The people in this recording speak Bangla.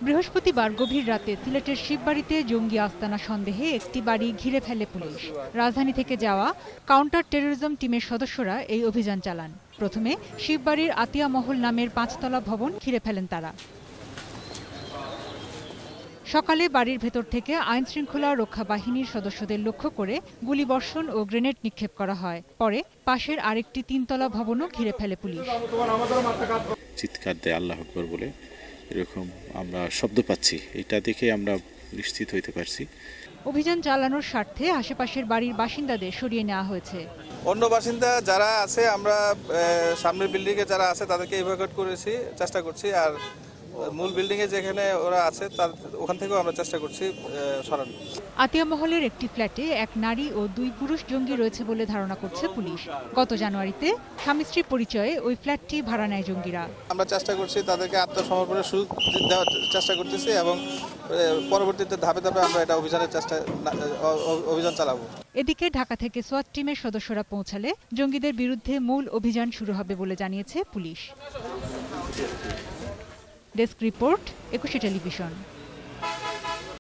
বৃহস্পতিবার গভীর রাতে সিলেটের শিববাড়িতে জঙ্গি আস্তানা সন্দেহে একটি বাড়ি ঘিরে ফেলে পুলিশ। রাজধানী থেকে যাওয়া কাউন্টার টেরোরিজম টিমের সদস্যরা এই অভিযান চালান। প্রথমে শিববাড়ির আতিয়া মহল নামের ৫তলা ভবন ঘিরে ফেলেন তারা। সকালে বাড়ির ভেতর থেকে আইনশৃঙ্খলা রক্ষা বাহিনীর সদস্যদের লক্ষ্য করে গুলিবর্ষণ ও গ্রেনেড নিক্ষেপ করা হয়। পরে পাশের আরেকটি ৩তলা ভবনও ঘিরে ফেলে পুলিশ। চিৎকার দেয় আল্লাহ আকবার বলে, এরকম আমরা শব্দ পাচ্ছি, এটা দেখে আমরা নিশ্চিত হইতে পারছি। অভিযান চালানোর স্বার্থে আশেপাশের বাড়ির বাসিন্দাদের সরিয়ে নেওয়া হয়েছে। অন্য বাসিন্দা যারা আছে, আমরা সামনের বিল্ডিং এ যারা আছে তাদেরকে ইভাকুয়েট করেছি, চেষ্টা করছি। আর মূল বিল্ডিং এ যেখানে ওরা আছে ওখান থেকেও আমরা চেষ্টা করছি সরানো। আতিয়া মহলের একটি ফ্ল্যাটে এক নারী ও ২ পুরুষ জঙ্গি রয়েছে বলে ধারণা করছে পুলিশ। গত জানুয়ারিতে স্বামী স্ত্রী পরিচয়ে ওই ফ্ল্যাটটি ভাড়া নেয় জঙ্গিরা। আমরা চেষ্টা করছি তাদেরকে আত্মসমর্পণের সুযোগ দেওয়ার চেষ্টা করতেছি এবং পরবর্তীতে ধাপে ধাপে আমরা এটা অভিযান চালাবো। এদিকে ঢাকা থেকে সোয়াট টিমের সদস্যরা পৌঁছালে জঙ্গিদের বিরুদ্ধে মূল অভিযান শুরু হবে বলে জানিয়েছে পুলিশ। Desk report, ২১ television.